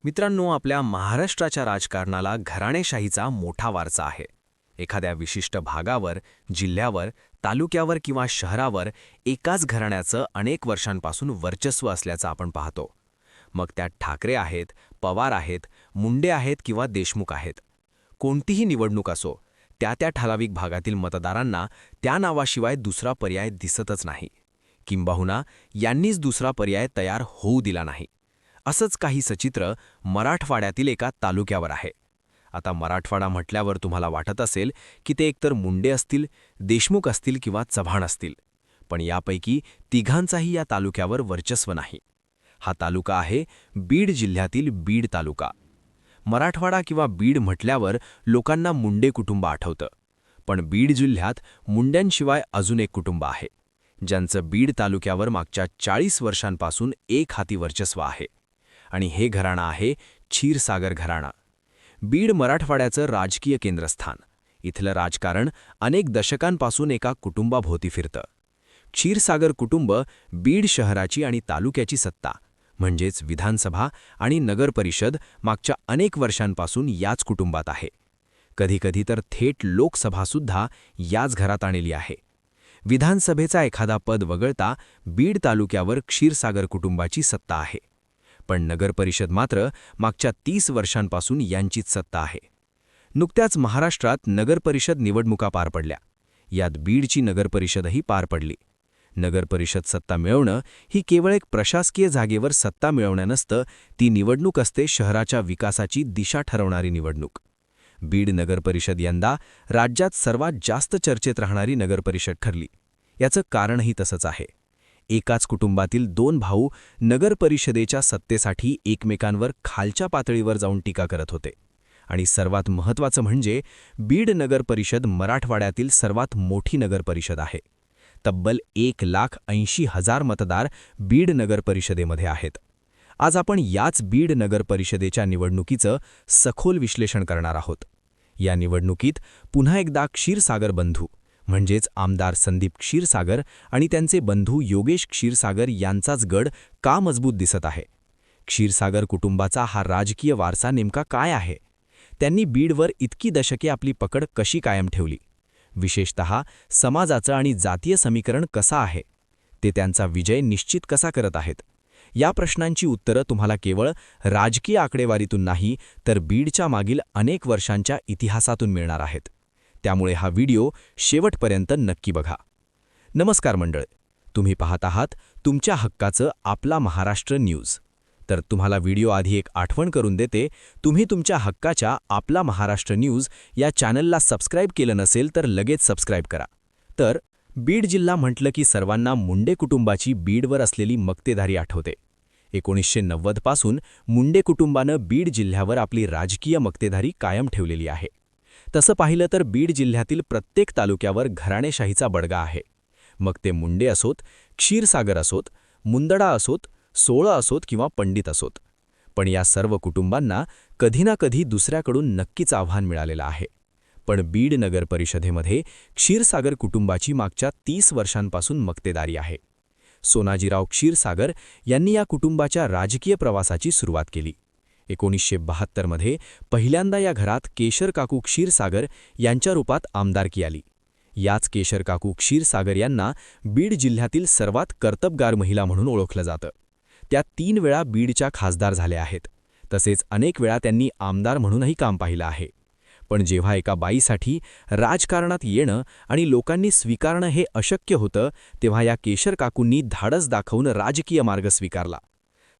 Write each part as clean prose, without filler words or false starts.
मित्रांनो, आपल्या महाराष्ट्राच्या राजकारणाला घराणेशाहीचा मोठा वारसा आहे. एखाद्या विशिष्ट भागावर, जिल्ह्यावर, तालुक्यावर किंवा शहरावर एकाच घराण्याचं अनेक वर्षांपासून वर्चस्व असल्याचं आपण पाहतो. मग त्यात ठाकरे आहेत, पवार आहेत, मुंडे आहेत किंवा देशमुख आहेत. कोणतीही निवडणूक असो, त्या ठराविक भागातील मतदारांना त्या नावाशिवाय दुसरा पर्याय दिसतच नाही. किंबहुना यांनीच दुसरा पर्याय तयार होऊ दिला नाही. असंच काही सचित्र मराठवाड्यातील एका तालुक्यावर आहे. आता मराठवाडा म्हटल्यावर तुम्हाला वाटत असेल की ते एकतर मुंडे असतील, देशमुख असतील किंवा चव्हाण असतील. पण यापैकी तिघांचाही या तालुक्यावर वर्चस्व नाही. हा तालुका आहे बीड जिल्ह्यातील बीड तालुका. मराठवाडा किंवा बीड म्हटल्यावर लोकांना मुंडे कुटुंब आठवतं. पण बीड जिल्ह्यात मुंड्यांशिवाय अजून एक कुटुंब आहे, ज्यांचं बीड तालुक्यावर मागच्या 40 वर्षांपासून एक हाती वर्चस्व आहे. आणि हे घराणं आहे क्षीरसागर घराणं. बीड मराठवाड्याचं राजकीय केंद्रस्थान. इथलं राजकारण अनेक दशकांपासून एका कुटुंबाभोवती फिरतं. क्षीरसागर कुटुंब बीड शहराची आणि तालुक्याची सत्ता म्हणजेच विधानसभा आणि नगरपरिषद मागच्या अनेक वर्षांपासून याच कुटुंबात आहे. कधीकधी तर थेट लोकसभासुद्धा याच घरात आणली आहे. विधानसभेचा एखादा पद वगळता बीड तालुक्यावर क्षीरसागर कुटुंबाची सत्ता आहे. पण नगरपरिषद मात्र मागच्या 30 वर्षांपासून यांचीच सत्ता आहे. नुकत्याच महाराष्ट्रात नगरपरिषद निवडणुका पार पडल्या. यात बीडची नगरपरिषदही पार पडली. नगरपरिषद सत्ता मिळवणं ही केवळ एक प्रशासकीय जागेवर सत्ता मिळवणं नसतं, ती निवडणूक असते शहराच्या विकासाची दिशा ठरवणारी निवडणूक. बीड नगरपरिषद यंदा राज्यात सर्वात जास्त चर्चेत राहणारी नगरपरिषद ठरली. याचं कारणही तसंच आहे. एकाच कुटुंबातील दोन भाऊ नगरपरिषदेच्या सत्तेसाठी एकमेकांवर खालच्या पातळीवर जाऊन टीका करत होते. आणि सर्वात महत्त्वाचं म्हणजे बीड नगरपरिषद मराठवाड्यातील सर्वात मोठी नगरपरिषद आहे. तब्बल 1,80,000 मतदार बीड नगरपरिषदेमध्ये आहेत. आज आपण याच बीड नगरपरिषदेच्या निवडणुकीचं सखोल विश्लेषण करणार आहोत. या निवडणुकीत पुन्हा एकदा क्षीरसागर बंधू म्हणजेच आमदार संदीप क्षीरसागर आणि त्यांचे बंधू योगेश क्षीरसागर यांचाच गड का मजबूत दिसत आहे? क्षीरसागर कुटुंबाचा हा राजकीय वारसा नेमका काय आहे? त्यांनी बीडवर इतकी दशके आपली पकड कशी कायम ठेवली? विशेषतः समाजाचं आणि जातीय समीकरण कसं आहे? ते त्यांचा विजय निश्चित कसा करत आहेत? या प्रश्नांची उत्तरं तुम्हाला केवळ राजकीय आकडेवारीतून नाही, तर बीडच्या मागील अनेक वर्षांच्या इतिहासातून मिळणार आहेत. त्यामुळे हा व्हिडिओ शेवटपर्यंत नक्की बघा. नमस्कार मंडळ, तुम्ही पाहत आहात तुमच्या हक्काचं आपला महाराष्ट्र न्यूज. तर तुम्हाला व्हिडिओ आधी एक आठवण करून देते, तुम्ही तुमच्या हक्काच्या आपला महाराष्ट्र न्यूज या चॅनलला सबस्क्राईब केलं नसेल तर लगेच सबस्क्राईब करा. तर बीड जिल्हा म्हटलं की सर्वांना मुंडे कुटुंबाची बीडवर असलेली मक्तेदारी आठवते. 1990 पासून मुंडे कुटुंबानं बीड जिल्ह्यावर आपली राजकीय मक्तेदारी कायम ठेवलेली आहे. तसं पाहिलं तर बीड जिल्ह्यातील प्रत्येक तालुक्यावर घराणेशाहीचा बडगा आहे. मग ते मुंडे असोत, क्षीरसागर असोत, मुंदडा असोत, सोळ असोत किंवा पंडित असोत. पण या सर्व कुटुंबांना कधी ना कधी दुसऱ्याकडून नक्कीच आव्हान मिळालेलं आहे. पण बीड नगर परिषदेमध्ये क्षीरसागर कुटुंबाची मागच्या 30 वर्षांपासून मक्तेदारी आहे. सोनाजीराव क्षीरसागर यांनी या कुटुंबाच्या राजकीय प्रवासाची सुरुवात केली. 1972 मध्ये पहिल्यांदा या घरात केशरकाकू क्षीरसागर यांच्या रूपात आमदारकी आली. याच केशरकाकू क्षीरसागर यांना बीड जिल्ह्यातील सर्वात कर्तबगार महिला म्हणून ओळखलं जातं. त्या 3 वेळा बीडच्या खासदार झाल्या आहेत. तसेच अनेक वेळा त्यांनी आमदार म्हणूनही काम पाहिलं आहे. पण जेव्हा एका बाईसाठी राजकारणात येणं आणि लोकांनी स्वीकारणं हे अशक्य होतं, तेव्हा या केशरकाकूंनी धाडस दाखवून राजकीय मार्ग स्वीकारला.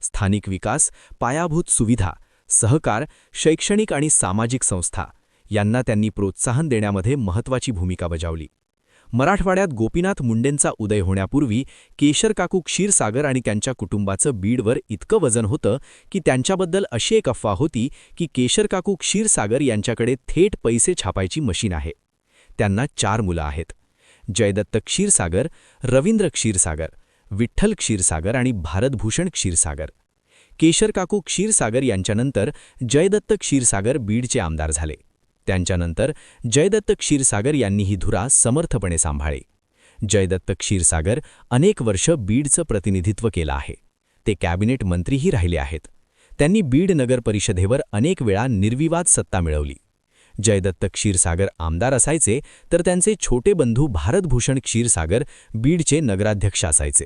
स्थानिक विकास, पायाभूत सुविधा, सहकार, शैक्षणिक आणि सामाजिक संस्था यांना त्यांनी प्रोत्साहन देण्यामध्ये महत्त्वाची भूमिका बजावली. मराठवाड्यात गोपीनाथ मुंडेंचा उदय होण्यापूर्वी केशरकाकू क्षीरसागर आणि त्यांच्या कुटुंबाचं बीडवर इतकं वजन होतं की त्यांच्याबद्दल अशी एक अफवा होती की केशरकाकू क्षीरसागर यांच्याकडे थेट पैसे छापायची मशीन आहे. त्यांना 4 मुलं आहेत: जयदत्त क्षीरसागर, रवींद्र क्षीरसागर, विठ्ठल क्षीरसागर आणि भारतभूषण क्षीरसागर. केशरकाकू क्षीरसागर यांच्यानंतर जयदत्त क्षीरसागर बीडचे आमदार झाले. त्यांच्यानंतर जयदत्त क्षीरसागर यांनी ही धुरा समर्थपणे सांभाळली. जयदत्त क्षीरसागर अनेक वर्ष बीडचं प्रतिनिधित्व केलं आहे. ते कॅबिनेट मंत्रीही राहिले आहेत. त्यांनी बीड नगर परिषदेवर अनेक वेळा निर्विवाद सत्ता मिळवली. जयदत्त क्षीरसागर आमदार असायचे तर त्यांचे छोटे बंधू भारतभूषण क्षीरसागर बीडचे नगराध्यक्ष असायचे.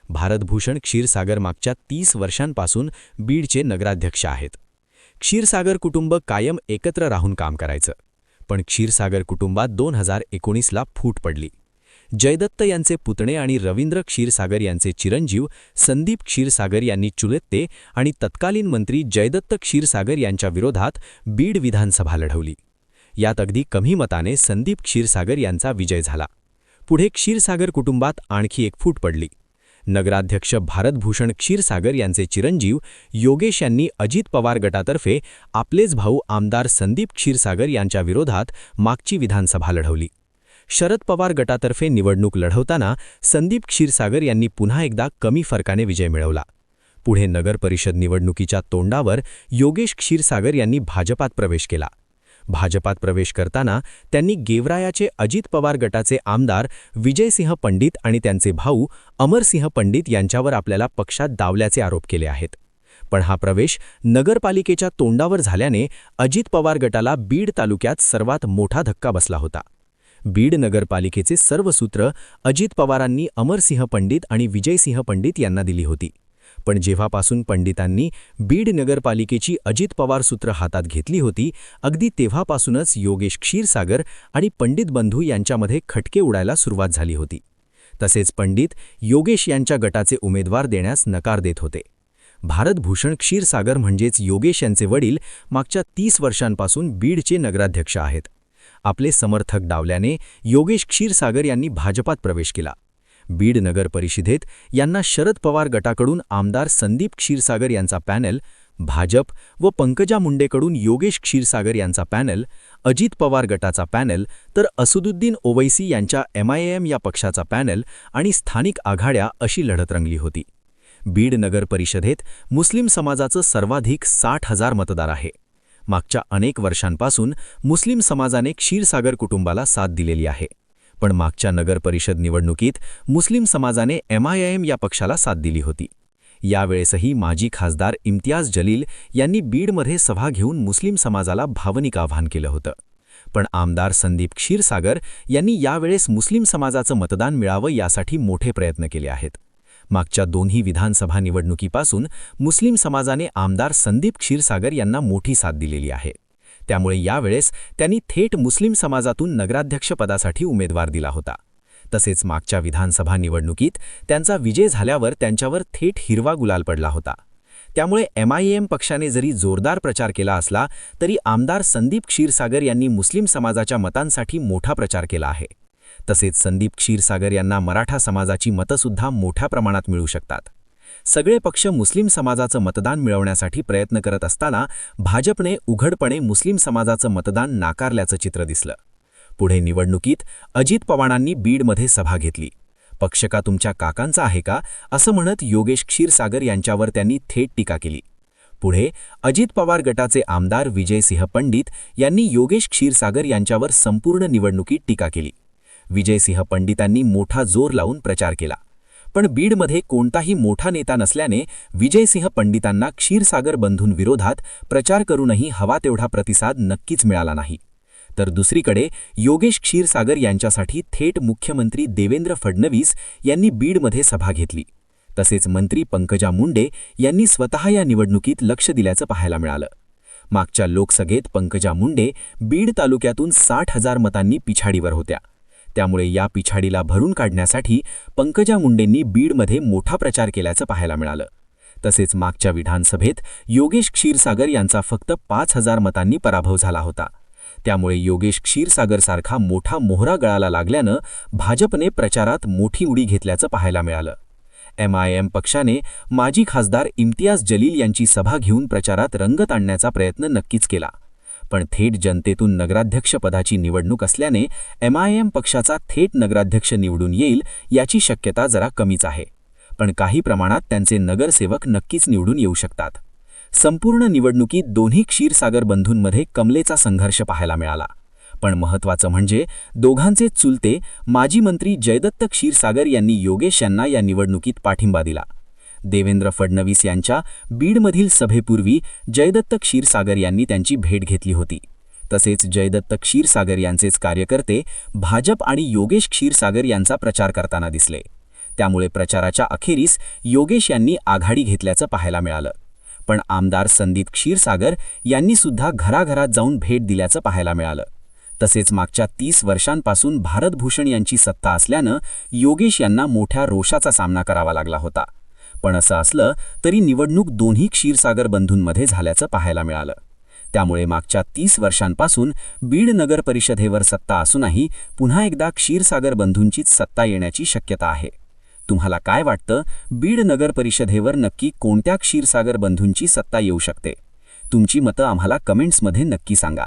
भारतभूषण क्षीरसागर मागच्या 30 वर्षांपासून बीडचे नगराध्यक्ष आहेत. क्षीरसागर कुटुंब कायम एकत्र राहून काम करायचं. पण क्षीरसागर कुटुंबात 2019ला फूट पडली. जयदत्त यांचे पुतणे आणि रवींद्र क्षीरसागर यांचे चिरंजीव संदीप क्षीरसागर यांनी चुलते आणि तत्कालीन मंत्री जयदत्त क्षीरसागर यांच्या विरोधात बीड विधानसभा लढवली. यात अगदी कमी मताने संदीप क्षीरसागर यांचा विजय झाला. पुढे क्षीरसागर कुटुंबात आणखी एक फूट पडली. नगराध्यक्ष भारतभूषण क्षीरसागर यांचे चिरंजीव योगेश यांनी अजित पवार गटातर्फे आपलेच भाऊ आमदार संदीप क्षीरसागर यांच्या विरोधात मागची विधानसभा लढवली. शरद पवार गटातर्फे निवडणूक लढवताना संदीप क्षीरसागर यांनी पुन्हा एकदा कमी फरकाने विजय मिळवला. पुढे नगर परिषद निवडणुकीच्या तोंडावर योगेश क्षीरसागर यांनी भाजपात प्रवेश केला. भाजपात प्रवेश करताना त्यांनी गेवरायाचे अजित पवार गटाचे आमदार विजयसिंह पंडित आणि त्यांचे भाऊ अमरसिंह पंडित यांच्यावर आपल्याला पक्षात डावल्याचे आरोप केले आहेत. पण हा प्रवेश नगरपालिकेच्या तोंडावर झाल्याने अजित पवार गटाला बीड तालुक्यात सर्वात मोठा धक्का बसला होता. बीड नगरपालिकेचे सर्व सूत्र अजित पवारांनी अमरसिंह पंडित आणि विजयसिंह पंडित यांना दिली होती. पण जेव्हापासून पंडितांनी बीड नगरपालिकेची अजित पवार सूत्र हातात घेतली होती, अगदी तेव्हापासूनच योगेश क्षीरसागर आणि पंडित बंधू यांच्यामध्ये खटके उडायला सुरुवात झाली होती. तसेच पंडित योगेश यांच्या गटाचे उमेदवार देण्यास नकार देत होते. भारतभूषण क्षीरसागर म्हणजेच योगेश यांचे वडील मागच्या 30 वर्षांपासून बीडचे नगराध्यक्ष आहेत. आपले समर्थक डावल्याने योगेश क्षीरसागर यांनी भाजपात प्रवेश केला. बीड नगर परिषदेत यांना शरद पवार गटाकडून आमदार संदीप क्षीरसागर यांचा पॅनल, भाजप व पंकजा मुंडेकडून योगेश क्षीरसागर यांचा पॅनल, अजित पवार गटाचा पॅनल तर असदुद्दीन ओवैसी यांच्या MIM या पक्षाचा पॅनल आणि स्थानिक आघाड्या अशी लढत रंगली होती. बीड नगर परिषदेत मुस्लिम समाजाचं सर्वाधिक 60,000 मतदार आहे. मागच्या अनेक वर्षांपासून मुस्लिम समाजाने क्षीरसागर कुटुंबाला साथ दिलेली आहे. पण मागच्या नगर परिषद निवडणुकीत मुस्लिम समाजाने MIM या पक्षाला साथ दिली होती. यावेळेसही माजी खासदार इम्तियाज जलील यांनी बीडमध्ये सभा घेऊन मुस्लिम समाजाला भावनिक आवाहन केलं होतं. पण आमदार संदीप क्षीरसागर यांनी यावेळेस मुस्लिम समाजाचं मतदान मिळावं यासाठी मोठे प्रयत्न केले आहेत. मागच्या दोन्ही विधानसभा निवडणुकीपासून मुस्लिम समाजाने आमदार संदीप क्षीरसागर यांना मोठी साथ दिलेली आहे. त्यामुळे यावेळेस त्यांनी थेट मुस्लिम समाजातून नगराध्यक्षपदासाठी उमेदवार दिला होता. तसेच मागच्या विधानसभा निवडणुकीत त्यांचा विजय झाल्यावर त्यांच्यावर थेट हिरवा गुलाल पडला होता. त्यामुळे MIM पक्षाने जरी जोरदार प्रचार केला असला तरी आमदार संदीप क्षीरसागर यांनी मुस्लिम समाजाच्या मतांसाठी मोठा प्रचार केला आहे. तसेच संदीप क्षीरसागर यांना मराठा समाजाची मतंसुद्धा मोठ्या प्रमाणात मिळू शकतात. सगळे पक्ष मुस्लिम समाजाचं मतदान मिळवण्यासाठी प्रयत्न करत असताना भाजपने उघडपणे मुस्लिम समाजाचं मतदान नाकारल्याचं चित्र दिसलं. पुढे निवडणुकीत अजित पवारांनी बीडमध्ये सभा घेतली. पक्ष का तुमच्या काकांचा आहे का असं म्हणत योगेश क्षीरसागर यांच्यावर त्यांनी थेट टीका केली. पुढे अजित पवार गटाचे आमदार विजयसिंह पंडित यांनी योगेश क्षीरसागर यांच्यावर संपूर्ण निवडणुकीत टीका केली. विजयसिंह पंडितांनी मोठा जोर लावून प्रचार केला. पण बीडमध्ये कोणताही मोठा नेता नसल्याने विजयसिंह पंडितांना क्षीरसागर बंधूंविरोधात प्रचार करूनही हवा तेवढा प्रतिसाद नक्कीच मिळाला नाही. तर दुसरीकडे योगेश क्षीरसागर यांच्यासाठी थेट मुख्यमंत्री देवेंद्र फडणवीस यांनी बीडमध्ये सभा घेतली. तसेच मंत्री पंकजा मुंडे यांनी स्वतः या निवडणुकीत लक्ष दिल्याचं पाहायला मिळालं. मागच्या लोकसभेत पंकजा मुंडे बीड तालुक्यातून 60,000 मतांनी पिछाडीवर होत्या. त्यामुळे या पिछाडीला भरून काढण्यासाठी पंकजा मुंडेंनी बीडमध्ये मोठा प्रचार केल्याचं पाहायला मिळालं. तसेच मागच्या विधानसभेत योगेश क्षीरसागर यांचा फक्त 5,000 मतांनी पराभव झाला होता. त्यामुळे योगेश क्षीरसागरसारखा मोठा मोहरा गळाला लागल्यानं भाजपने प्रचारात मोठी उडी घेतल्याचं पाहायला मिळालं. MIM पक्षाने माजी खासदार इम्तियाज जलील यांची सभा घेऊन प्रचारात रंगत आणण्याचा प्रयत्न नक्कीच केला. पण थेट जनतेतून नगराध्यक्षपदाची निवडणूक असल्याने MIM पक्षाचा थेट नगराध्यक्ष निवडून येईल याची शक्यता जरा कमीच आहे. पण काही प्रमाणात त्यांचे नगरसेवक नक्कीच निवडून येऊ शकतात. संपूर्ण निवडणुकीत दोन्ही क्षीरसागर बंधूंमध्ये कमलेचा संघर्ष पाहायला मिळाला. पण महत्त्वाचं म्हणजे दोघांचे चुलते माजी मंत्री जयदत्त क्षीरसागर यांनी योगेश यांना या निवडणुकीत पाठिंबा दिला. देवेंद्र फडणवीस यांच्या बीडमधील सभेपूर्वी जयदत्त क्षीरसागर यांनी त्यांची भेट घेतली होती. तसेच जयदत्त क्षीरसागर यांचेच कार्यकर्ते भाजप आणि योगेश क्षीरसागर यांचा प्रचार करताना दिसले. त्यामुळे प्रचाराच्या अखेरीस योगेश यांनी आघाडी घेतल्याचं पाहायला मिळालं. पण आमदार संदीप क्षीरसागर यांनी सुद्धा घराघरात जाऊन भेट दिल्याचं पाहायला मिळालं. तसेच मागच्या 30 वर्षांपासून भारत भूषण यांची सत्ता असल्यानं योगेश यांना मोठ्या रोषाचा सामना करावा लागला होता. पण असं असलं तरी निवडणूक दोन्ही क्षीरसागर बंधूंमध्ये झाल्याचं पाहायला मिळालं. त्यामुळे मागच्या 30 वर्षांपासून बीड नगर परिषदेवर सत्ता असूनही पुन्हा एकदा क्षीरसागर बंधूंचीच सत्ता येण्याची शक्यता आहे. तुम्हाला काय वाटतं, बीड नगर परिषदेवर नक्की कोणत्या क्षीरसागर बंधूंची सत्ता येऊ शकते? तुमची मतं आम्हाला कमेंट्समध्ये नक्की सांगा.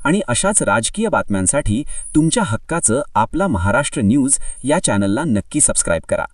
आणि अशाच राजकीय बातम्यांसाठी तुमच्या हक्काचं आपला महाराष्ट्र न्यूज या चॅनलला नक्की सबस्क्राईब करा.